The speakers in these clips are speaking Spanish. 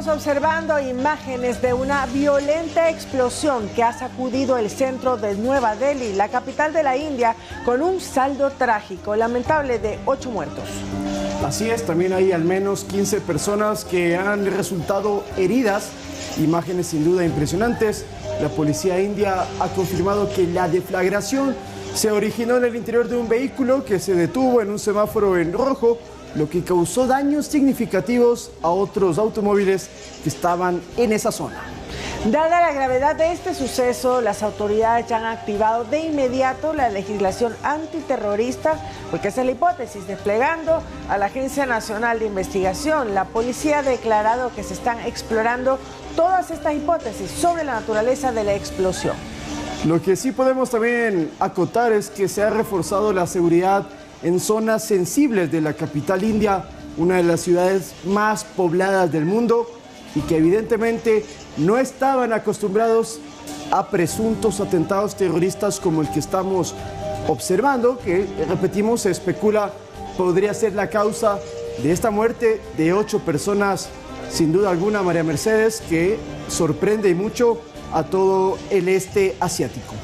Estamos observando imágenes de una violenta explosión que ha sacudido el centro de Nueva Delhi, la capital de la India, con un saldo trágico, lamentable, de 8 muertos. Así es, también hay al menos 15 personas que han resultado heridas. Imágenes sin duda impresionantes. La policía india ha confirmado que la deflagración se originó en el interior de un vehículo que se detuvo en un semáforo en rojo, lo que causó daños significativos a otros automóviles que estaban en esa zona. Dada la gravedad de este suceso, las autoridades ya han activado de inmediato la legislación antiterrorista, porque esa es la hipótesis, desplegando a la Agencia Nacional de Investigación. La policía ha declarado que se están explorando todas estas hipótesis sobre la naturaleza de la explosión. Lo que sí podemos también acotar es que se ha reforzado la seguridad en zonas sensibles de la capital india, una de las ciudades más pobladas del mundo, y que evidentemente no estaban acostumbrados a presuntos atentados terroristas como el que estamos observando, que, repetimos, se especula podría ser la causa de esta muerte de 8 personas, sin duda alguna, María Mercedes, que sorprende y mucho a todo el este asiático.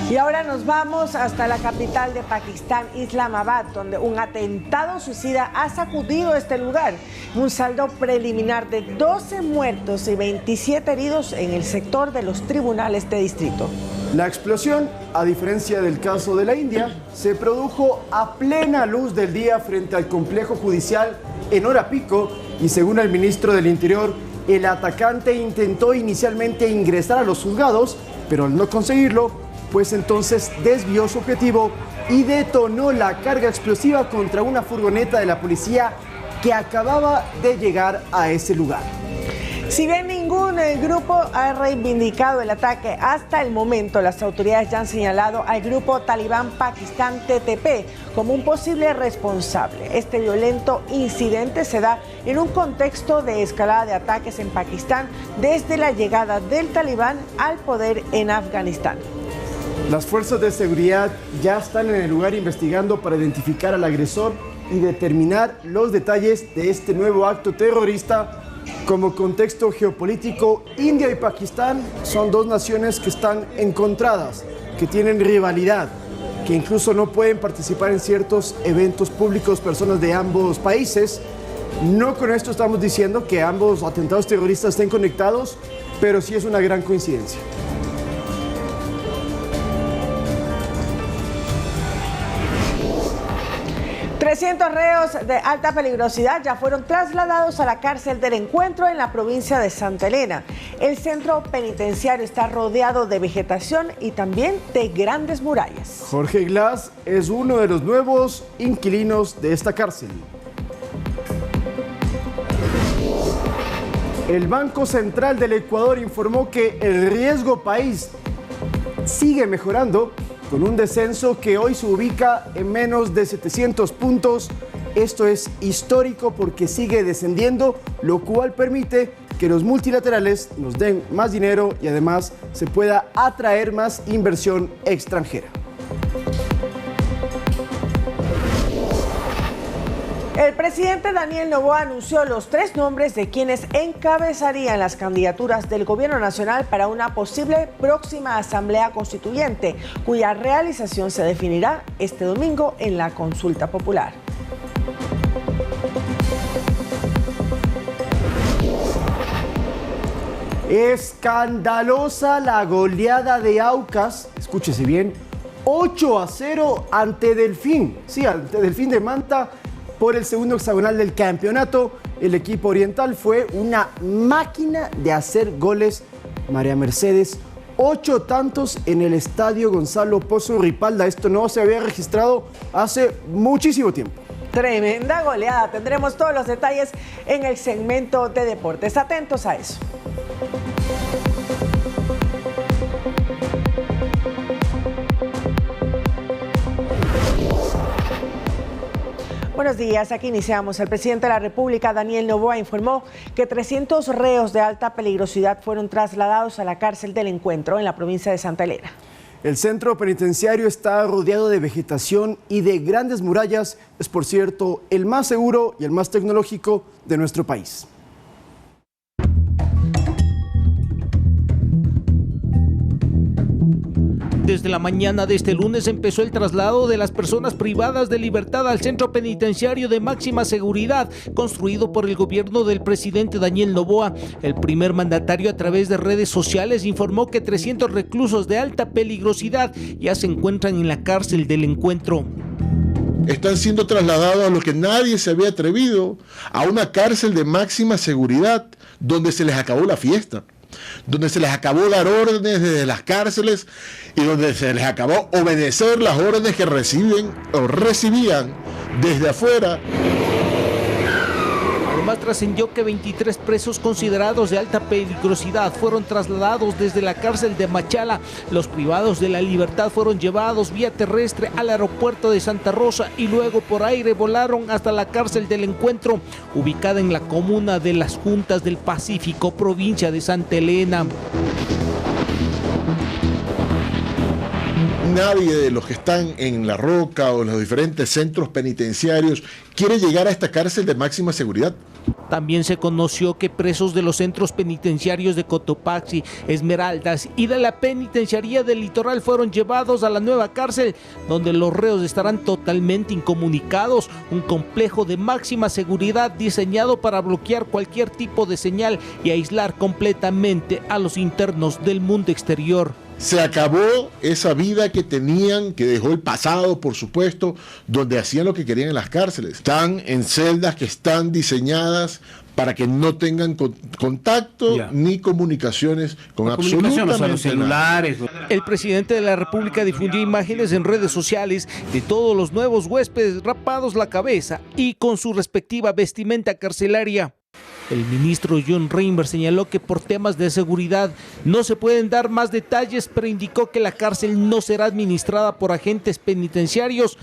Y ahora nos vamos hasta la capital de Pakistán, Islamabad, donde un atentado suicida ha sacudido este lugar. Un saldo preliminar de 12 muertos y 27 heridos en el sector de los tribunales de distrito. La explosión, a diferencia del caso de la India, se produjo a plena luz del día frente al complejo judicial en hora pico, y según el ministro del Interior, el atacante intentó inicialmente ingresar a los juzgados, pero al no conseguirlo, pues entonces desvió su objetivo y detonó la carga explosiva contra una furgoneta de la policía que acababa de llegar a ese lugar. Si bien ningún grupo ha reivindicado el ataque hasta el momento, las autoridades ya han señalado al grupo talibán Pakistán TTP como un posible responsable. Este violento incidente se da en un contexto de escalada de ataques en Pakistán desde la llegada del talibán al poder en Afganistán. Las fuerzas de seguridad ya están en el lugar investigando para identificar al agresor y determinar los detalles de este nuevo acto terrorista. Como contexto geopolítico, India y Pakistán son dos naciones que están encontradas, que tienen rivalidad, que incluso no pueden participar en ciertos eventos públicos personas de ambos países. No con esto estamos diciendo que ambos atentados terroristas estén conectados, pero sí es una gran coincidencia. Trescientos reos de alta peligrosidad ya fueron trasladados a la cárcel del Encuentro en la provincia de Santa Elena. El centro penitenciario está rodeado de vegetación y también de grandes murallas. Jorge Glass es uno de los nuevos inquilinos de esta cárcel. El Banco Central del Ecuador informó que el riesgo país sigue mejorando, con un descenso que hoy se ubica en menos de 700 puntos. Esto es histórico porque sigue descendiendo, lo cual permite que los multilaterales nos den más dinero y además se pueda atraer más inversión extranjera. El presidente Daniel Noboa anunció los 3 nombres de quienes encabezarían las candidaturas del Gobierno Nacional para una posible próxima Asamblea Constituyente, cuya realización se definirá este domingo en la consulta popular. Escandalosa la goleada de Aucas, escúchese bien, 8-0 ante Delfín. Sí, ante Delfín de Manta, por el segundo hexagonal del campeonato. El equipo oriental fue una máquina de hacer goles. María Mercedes, 8 tantos en el estadio Gonzalo Pozo Ripalda. Esto no se había registrado hace muchísimo tiempo. Tremenda goleada. Tendremos todos los detalles en el segmento de deportes. Atentos a eso. Buenos días, aquí iniciamos. El presidente de la República, Daniel Noboa, informó que 300 reos de alta peligrosidad fueron trasladados a la cárcel del Encuentro en la provincia de Santa Elena. El centro penitenciario está rodeado de vegetación y de grandes murallas. Es, por cierto, el más seguro y el más tecnológico de nuestro país. Desde la mañana de este lunes empezó el traslado de las personas privadas de libertad al centro penitenciario de máxima seguridad, construido por el gobierno del presidente Daniel Noboa. El primer mandatario, a través de redes sociales, informó que 300 reclusos de alta peligrosidad ya se encuentran en la cárcel del Encuentro. Están siendo trasladados a lo que nadie se había atrevido, a una cárcel de máxima seguridad, donde se les acabó la fiesta, donde se les acabó dar órdenes desde las cárceles y donde se les acabó obedecer las órdenes que reciben o recibían desde afuera. Además, trascendió que 23 presos considerados de alta peligrosidad fueron trasladados desde la cárcel de Machala. Los privados de la libertad fueron llevados vía terrestre al aeropuerto de Santa Rosa y luego por aire volaron hasta la cárcel del Encuentro, ubicada en la comuna de Las Juntas del Pacífico, provincia de Santa Elena. Nadie de los que están en La Roca o en los diferentes centros penitenciarios quiere llegar a esta cárcel de máxima seguridad. También se conoció que presos de los centros penitenciarios de Cotopaxi, Esmeraldas y de la penitenciaría del Litoral fueron llevados a la nueva cárcel, donde los reos estarán totalmente incomunicados, un complejo de máxima seguridad diseñado para bloquear cualquier tipo de señal y aislar completamente a los internos del mundo exterior. Se acabó esa vida que tenían, que dejó el pasado, por supuesto, donde hacían lo que querían en las cárceles. Están en celdas que están diseñadas para que no tengan contacto ni comunicaciones con absolutamente los celulares. El presidente de la República difundió imágenes en redes sociales de todos los nuevos huéspedes rapados la cabeza y con su respectiva vestimenta carcelaria. El ministro John Reinberg señaló que por temas de seguridad no se pueden dar más detalles, pero indicó que la cárcel no será administrada por agentes penitenciarios,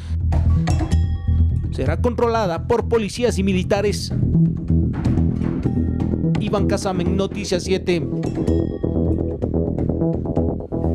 será controlada por policías y militares. Iván Casamen, Noticias 7.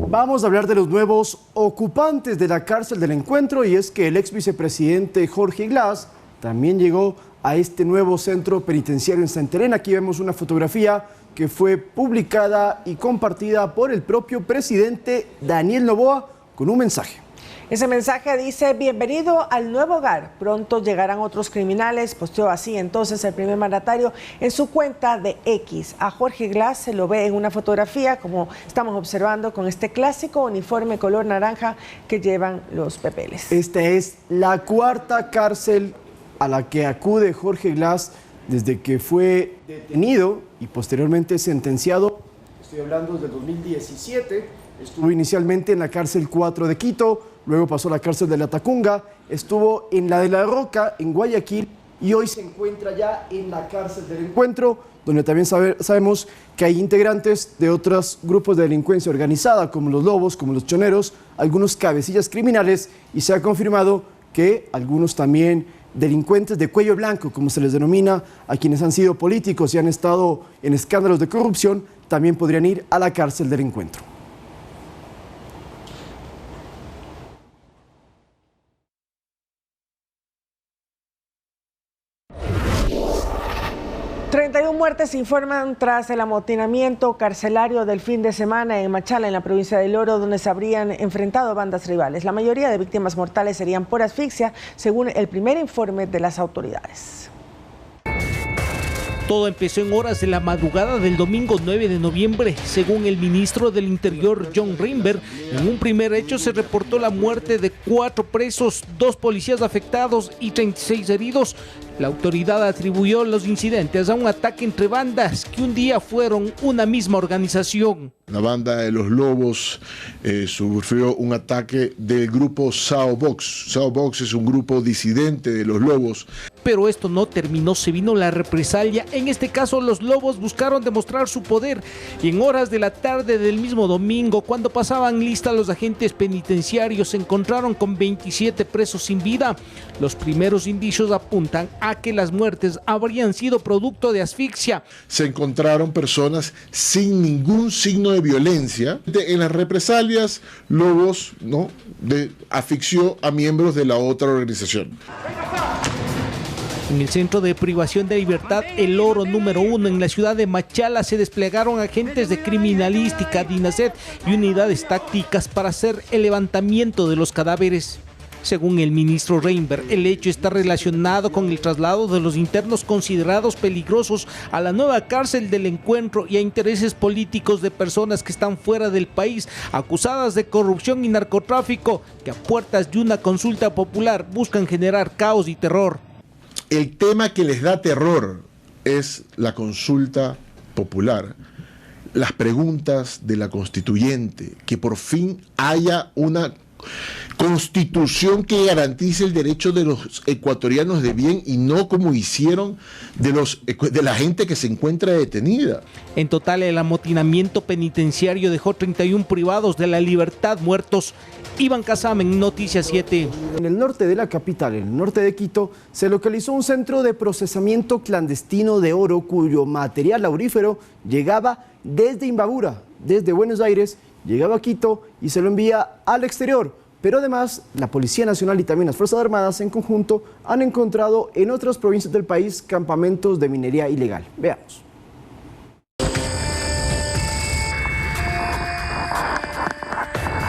Vamos a hablar de los nuevos ocupantes de la cárcel del Encuentro, y es que el ex vicepresidente Jorge Glass también llegó a este nuevo centro penitenciario en Santa Elena. Aquí vemos una fotografía que fue publicada y compartida por el propio presidente Daniel Noboa con un mensaje. Ese mensaje dice: bienvenido al nuevo hogar, pronto llegarán otros criminales. Posteó así entonces el primer mandatario en su cuenta de X. A Jorge Glass se lo ve en una fotografía, como estamos observando, con este clásico uniforme color naranja que llevan los pepeles. Esta es la cuarta cárcel a la que acude Jorge Glass desde que fue detenido y posteriormente sentenciado. Estoy hablando del 2017. Estuvo inicialmente en la cárcel 4 de Quito, luego pasó a la cárcel de La Tacunga, estuvo en la de La Roca, en Guayaquil, y hoy se encuentra ya en la cárcel del Encuentro, donde también sabemos que hay integrantes de otros grupos de delincuencia organizada, como los lobos, como los choneros, algunos cabecillas criminales, y se ha confirmado que algunos también delincuentes de cuello blanco, como se les denomina a quienes han sido políticos y han estado en escándalos de corrupción, también podrían ir a la cárcel del Encuentro. Muertes se informan tras el amotinamiento carcelario del fin de semana en Machala, en la provincia del Oro, donde se habrían enfrentado bandas rivales. La mayoría de víctimas mortales serían por asfixia, según el primer informe de las autoridades. Todo empezó en horas de la madrugada del domingo 9 de noviembre. Según el ministro del Interior, John Reinberg, en un primer hecho se reportó la muerte de 4 presos, 2 policías afectados y 36 heridos. La autoridad atribuyó los incidentes a un ataque entre bandas que un día fueron una misma organización. La banda de los Lobos sufrió un ataque del grupo Sao Box. Sao Box es un grupo disidente de los Lobos. Pero esto no terminó, se vino la represalia. En este caso, los Lobos buscaron demostrar su poder y en horas de la tarde del mismo domingo, cuando pasaban lista los agentes penitenciarios, se encontraron con 27 presos sin vida. Los primeros indicios apuntan a que las muertes habrían sido producto de asfixia. Se encontraron personas sin ningún signo de violencia. En las represalias, Lobos asfixió a miembros de la otra organización. En el centro de privación de libertad El Oro número 1 en la ciudad de Machala se desplegaron agentes de criminalística, DINASET y unidades tácticas para hacer el levantamiento de los cadáveres. Según el ministro Reinberg, el hecho está relacionado con el traslado de los internos considerados peligrosos a la nueva cárcel del Encuentro y a intereses políticos de personas que están fuera del país, acusadas de corrupción y narcotráfico, que a puertas de una consulta popular buscan generar caos y terror. El tema que les da terror es la consulta popular, las preguntas de la constituyente, que por fin haya una constitución que garantice el derecho de los ecuatorianos de bien y no como hicieron de la gente que se encuentra detenida. En total, el amotinamiento penitenciario dejó 31 privados de la libertad muertos. Iván Casamen, Noticias 7. En el norte de la capital, en el norte de Quito, se localizó un centro de procesamiento clandestino de oro cuyo material aurífero llegaba desde Imbabura, desde Buenos Aires, llegaba a Quito y se lo envía al exterior. Pero además, la Policía Nacional y también las Fuerzas Armadas en conjunto han encontrado en otras provincias del país campamentos de minería ilegal. Veamos.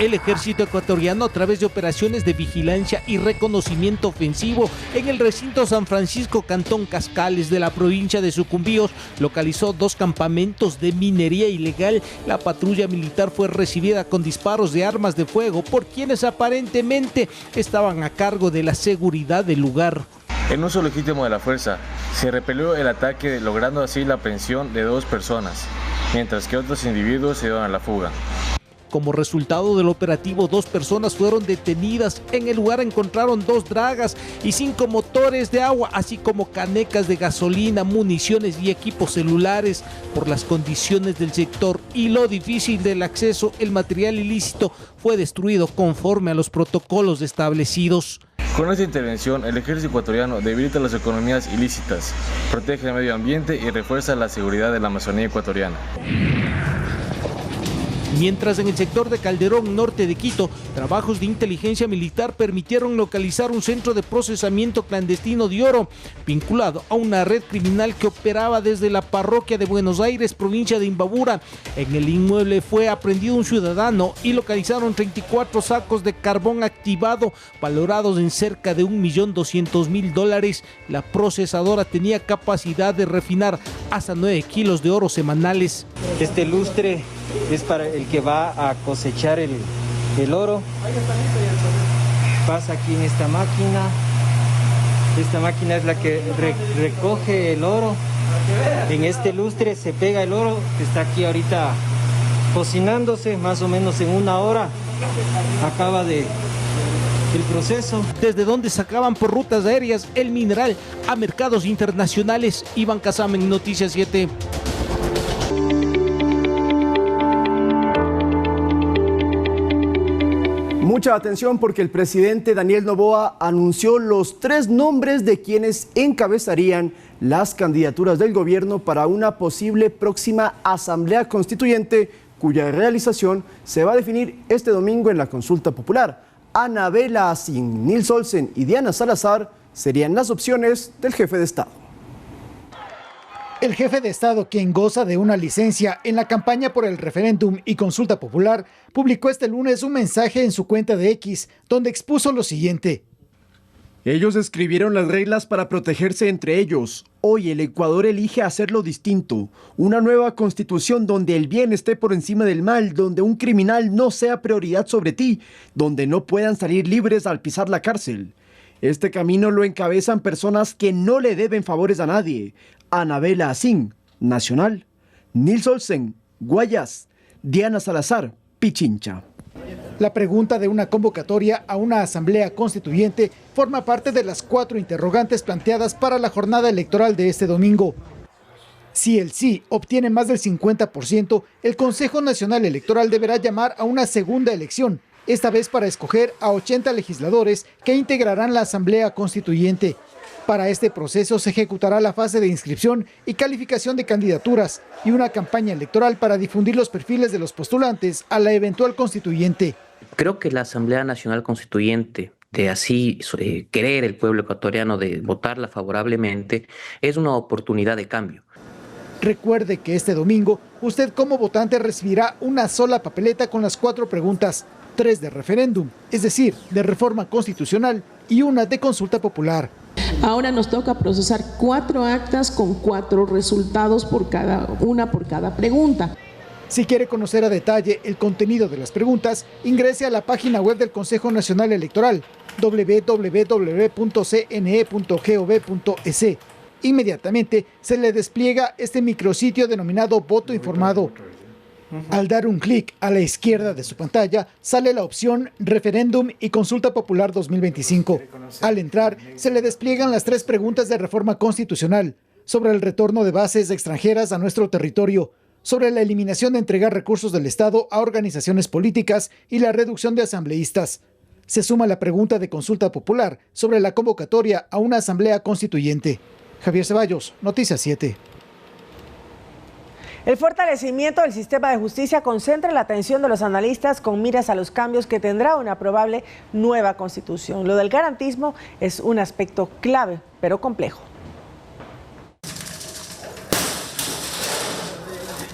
El ejército ecuatoriano, a través de operaciones de vigilancia y reconocimiento ofensivo en el recinto San Francisco, Cantón Cascales de la provincia de Sucumbíos, localizó 2 campamentos de minería ilegal. La patrulla militar fue recibida con disparos de armas de fuego por quienes aparentemente estaban a cargo de la seguridad del lugar. En uso legítimo de la fuerza, se repelió el ataque, logrando así la aprehensión de 2 personas, mientras que otros individuos se dieron a la fuga. Como resultado del operativo, 2 personas fueron detenidas. En el lugar encontraron 2 dragas y 5 motores de agua, así como canecas de gasolina, municiones y equipos celulares. Por las condiciones del sector y lo difícil del acceso, el material ilícito fue destruido conforme a los protocolos establecidos. Con esta intervención, el ejército ecuatoriano debilita las economías ilícitas, protege el medio ambiente y refuerza la seguridad de la Amazonía ecuatoriana. Mientras en el sector de Calderón, norte de Quito, trabajos de inteligencia militar permitieron localizar un centro de procesamiento clandestino de oro, vinculado a una red criminal que operaba desde la parroquia de Buenos Aires, provincia de Imbabura. En el inmueble fue aprehendido un ciudadano y localizaron 34 sacos de carbón activado, valorados en cerca de $1.200.000. La procesadora tenía capacidad de refinar hasta 9 kilos de oro semanales. Este lustre es para el que va a cosechar el oro. Pasa aquí en esta máquina. Esta máquina es la que recoge el oro. En este lustre se pega el oro que está aquí ahorita cocinándose, más o menos en 1 hora. Acaba el proceso. Desde donde sacaban por rutas aéreas el mineral a mercados internacionales. Iván Casamen, Noticias 7. Mucha atención porque el presidente Daniel Noboa anunció los 3 nombres de quienes encabezarían las candidaturas del gobierno para una posible próxima Asamblea Constituyente, cuya realización se va a definir este domingo en la consulta popular. Anabela Asín, Nils Olsen y Diana Salazar serían las opciones del jefe de Estado. El jefe de Estado, quien goza de una licencia en la campaña por el referéndum y consulta popular, publicó este lunes un mensaje en su cuenta de X, donde expuso lo siguiente. Ellos escribieron las reglas para protegerse entre ellos. Hoy el Ecuador elige hacerlo distinto. Una nueva constitución donde el bien esté por encima del mal, donde un criminal no sea prioridad sobre ti, donde no puedan salir libres al pisar la cárcel. Este camino lo encabezan personas que no le deben favores a nadie. Anabela Asín, Nacional. Nils Olsen, Guayas. Diana Salazar, Pichincha. La pregunta de una convocatoria a una asamblea constituyente forma parte de las 4 interrogantes planteadas para la jornada electoral de este domingo. Si el sí obtiene más del 50%, el Consejo Nacional Electoral deberá llamar a una segunda elección, esta vez para escoger a 80 legisladores que integrarán la asamblea constituyente. Para este proceso se ejecutará la fase de inscripción y calificación de candidaturas y una campaña electoral para difundir los perfiles de los postulantes a la eventual constituyente. Creo que la Asamblea Nacional Constituyente de así querer el pueblo ecuatoriano, de votarla favorablemente, es una oportunidad de cambio. Recuerde que este domingo usted como votante recibirá una sola papeleta con las 4 preguntas, 3 de referéndum, es decir, de reforma constitucional, y una de consulta popular. Ahora nos toca procesar 4 actas con 4 resultados por cada pregunta. Si quiere conocer a detalle el contenido de las preguntas, ingrese a la página web del Consejo Nacional Electoral, www.cne.gov.es. Inmediatamente se le despliega este micrositio denominado Voto Informado. Al dar un clic a la izquierda de su pantalla, sale la opción Referéndum y Consulta Popular 2025. Al entrar, se le despliegan las 3 preguntas de reforma constitucional sobre el retorno de bases extranjeras a nuestro territorio, sobre la eliminación de entregar recursos del Estado a organizaciones políticas y la reducción de asambleístas. Se suma la pregunta de consulta popular sobre la convocatoria a una asamblea constituyente. Javier Ceballos, Noticias 7. El fortalecimiento del sistema de justicia concentra la atención de los analistas con miras a los cambios que tendrá una probable nueva constitución. Lo del garantismo es un aspecto clave, pero complejo.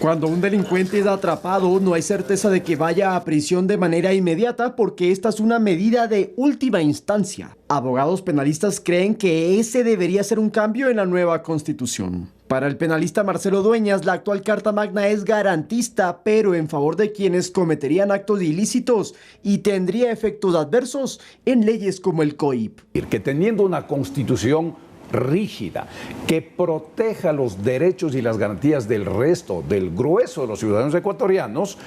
Cuando un delincuente es atrapado, no hay certeza de que vaya a prisión de manera inmediata porque esta es una medida de última instancia. Abogados penalistas creen que ese debería ser un cambio en la nueva Constitución. Para el penalista Marcelo Dueñas, la actual Carta Magna es garantista, pero en favor de quienes cometerían actos ilícitos y tendría efectos adversos en leyes como el COIP. Que teniendo una Constitución rígida, que proteja los derechos y las garantías del resto, del grueso de los ciudadanos ecuatorianos,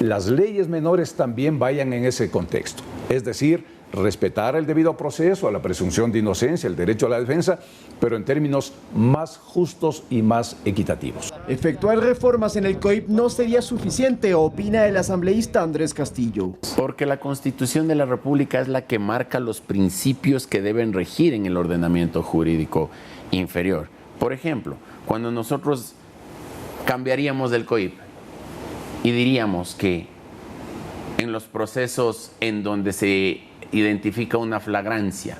las leyes menores también vayan en ese contexto. Es decir, respetar el debido proceso, a la presunción de inocencia, el derecho a la defensa, pero en términos más justos y más equitativos. Efectuar reformas en el COIP no sería suficiente, opina el asambleísta Andrés Castillo. Porque la Constitución de la República es la que marca los principios que deben regir en el ordenamiento jurídico inferior. Por ejemplo, cuando nosotros cambiaríamos del COIP y diríamos que en los procesos en donde se identifica una flagrancia,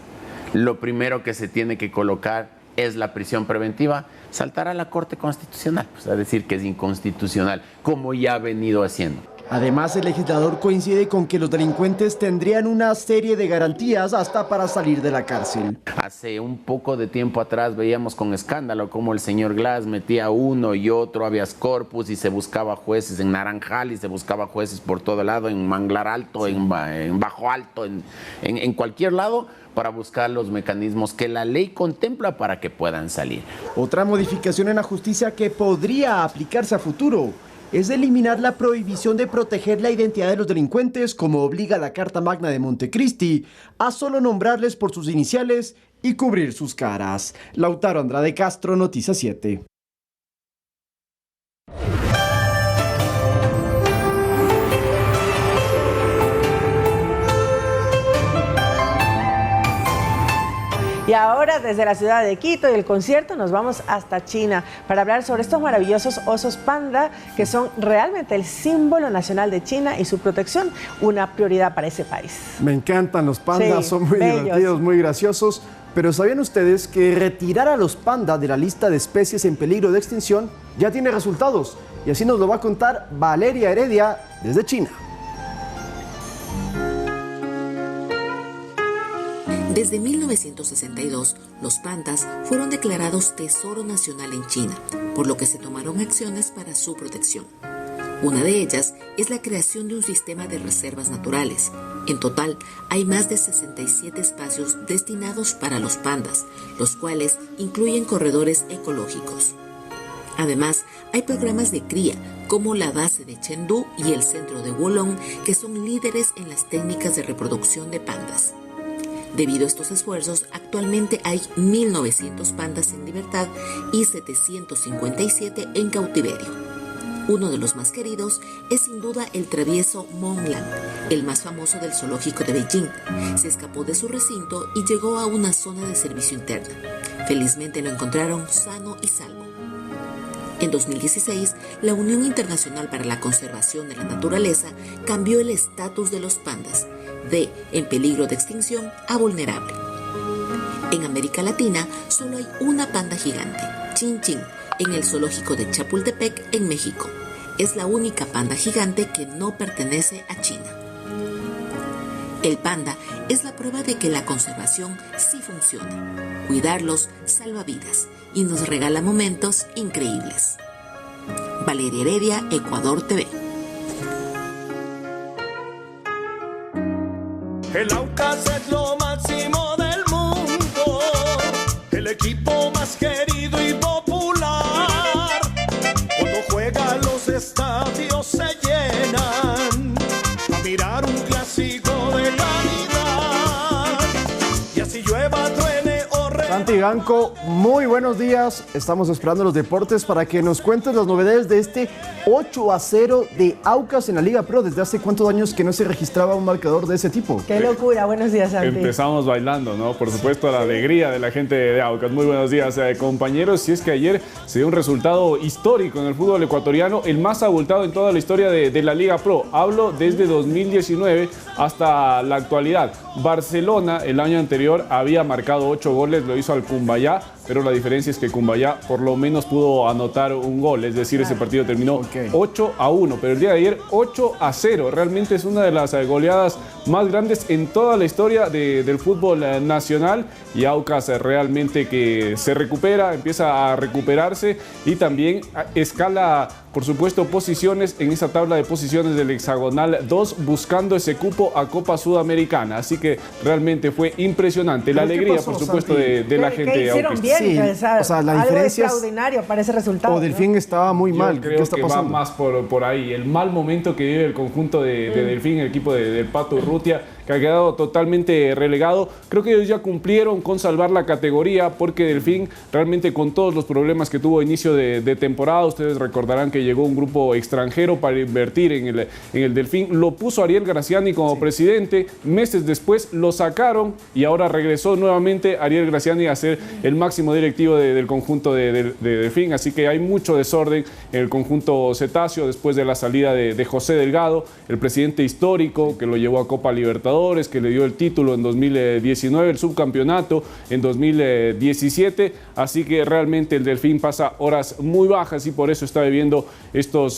lo primero que se tiene que colocar es la prisión preventiva, saltará a la Corte Constitucional, pues a decir que es inconstitucional, como ya ha venido haciendo. Además, el legislador coincide con que los delincuentes tendrían una serie de garantías hasta para salir de la cárcel. Hace un poco de tiempo atrás veíamos con escándalo cómo el señor Glass metía uno y otro habeas corpus y se buscaba jueces en Naranjal y se buscaba jueces por todo lado, en Manglar Alto, en Bajo Alto, en cualquier lado, para buscar los mecanismos que la ley contempla para que puedan salir. Otra modificación en la justicia que podría aplicarse a futuro es eliminar la prohibición de proteger la identidad de los delincuentes, como obliga la Carta Magna de Montecristi, a solo nombrarles por sus iniciales y cubrir sus caras. Lautaro Andrade Castro, Noticias 7. Y ahora desde la ciudad de Quito y el concierto nos vamos hasta China para hablar sobre estos maravillosos osos panda que son realmente el símbolo nacional de China y su protección una prioridad para ese país. Me encantan los pandas, sí, son muy bellos, divertidos, muy graciosos. Pero ¿sabían ustedes que retirar a los pandas de la lista de especies en peligro de extinción ya tiene resultados? Y así nos lo va a contar Valeria Heredia desde China. Desde 1962, los pandas fueron declarados Tesoro Nacional en China, por lo que se tomaron acciones para su protección. Una de ellas es la creación de un sistema de reservas naturales. En total, hay más de 67 espacios destinados para los pandas, los cuales incluyen corredores ecológicos. Además, hay programas de cría, como la base de Chengdu y el centro de Wolong, que son líderes en las técnicas de reproducción de pandas. Debido a estos esfuerzos, actualmente hay 1.900 pandas en libertad y 757 en cautiverio. Uno de los más queridos es sin duda el travieso Monglan, el más famoso del zoológico de Beijing. Se escapó de su recinto y llegó a una zona de servicio interna. Felizmente lo encontraron sano y salvo. En 2016, la Unión Internacional para la Conservación de la Naturaleza cambió el estatus de los pandas. de en peligro de extinción a vulnerable. En América Latina solo hay una panda gigante, Chin Chin, en el zoológico de Chapultepec, en México. Es la única panda gigante que no pertenece a China. El panda es la prueba de que la conservación sí funciona. Cuidarlos salva vidas y nos regala momentos increíbles. Valeria Heredia, Ecuador TV. El Aucas es lo máximo del mundo, el equipo más querido y popular. Cuando juega los estadios se llenan a mirar un clásico de calidad. Y así llueva, truene o Santi Ganco, muy buenos días. Estamos esperando los deportes para que nos cuentes las novedades de este 8-0 de Aucas en la Liga Pro. ¿Desde hace cuántos años que no se registraba un marcador de ese tipo? ¡Qué locura! Buenos días, Santi. Empezamos bailando, ¿no? Por supuesto, la alegría de la gente de Aucas. Muy buenos días, compañeros. Si es que ayer se dio un resultado histórico en el fútbol ecuatoriano, el más abultado en toda la historia de la Liga Pro. Hablo desde 2019 hasta la actualidad. Barcelona, el año anterior, había marcado 8 goles, lo hizo al Cumbayá, pero la diferencia es que Cumbayá por lo menos pudo anotar un gol, es decir, ese partido terminó 8-1, pero el día de ayer 8-0, realmente es una de las goleadas más grandes en toda la historia del fútbol nacional, y Aucas realmente que se recupera, empieza a recuperarse y también escala, por supuesto, posiciones en esa tabla de posiciones del hexagonal 2, buscando ese cupo a Copa Sudamericana, así que realmente fue impresionante la alegría, pasó, por supuesto, de la gente. ¿Qué hicieron bien? Sí, o sea, la algo diferencia extraordinario para ese resultado. O Delfín estaba muy mal. Yo creo ¿Qué está que pasando? va más por ahí. El mal momento que vive el conjunto de Delfín, el equipo del Pato Urrutia, que ha quedado totalmente relegado. Creo que ellos ya cumplieron con salvar la categoría, porque Delfín realmente, con todos los problemas que tuvo a inicio de temporada, ustedes recordarán que llegó un grupo extranjero para invertir en el Delfín, lo puso Ariel Graciani como presidente, meses después lo sacaron y ahora regresó nuevamente Ariel Graciani a ser el máximo directivo del conjunto de Delfín, así que hay mucho desorden en el conjunto cetáceo después de la salida de José Delgado, el presidente histórico que lo llevó a Copa Libertadores, que le dio el título en 2019, el subcampeonato en 2017, así que realmente el Delfín pasa horas muy bajas y por eso está viviendo estos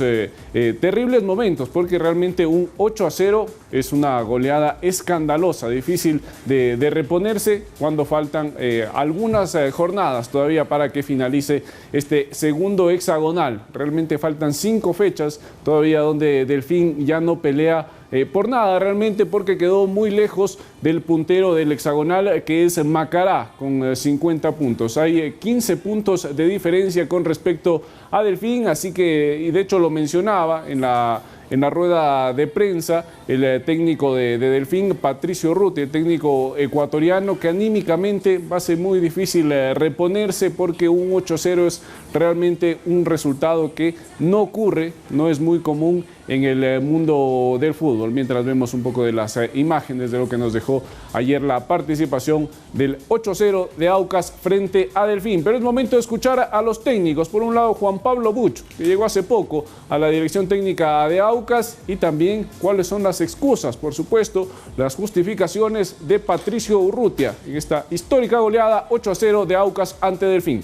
terribles momentos, porque realmente un 8-0 es una goleada escandalosa, difícil de reponerse cuando faltan algunas jornadas todavía para que finalice este segundo hexagonal. Realmente faltan 5 fechas todavía donde Delfín ya no pelea por nada realmente, porque quedó muy lejos del puntero del hexagonal, que es Macará, con 50 puntos. Hay 15 puntos de diferencia con respecto a Delfín, así que, y de hecho lo mencionaba en la rueda de prensa el técnico de Delfín, Patricio Urrutia, el técnico ecuatoriano, que anímicamente va a ser muy difícil reponerse, porque un 8-0 es realmente un resultado que no ocurre, no es muy común en el mundo del fútbol. Mientras vemos un poco de las imágenes de lo que nos dejó ayer la participación del 8-0 de Aucas frente a Delfín. Pero es momento de escuchar a los técnicos. Por un lado, Juan Pablo Buch, que llegó hace poco a la dirección técnica de Aucas, y también cuáles son las excusas, por supuesto, las justificaciones de Patricio Urrutia en esta histórica goleada 8-0 de Aucas ante Delfín.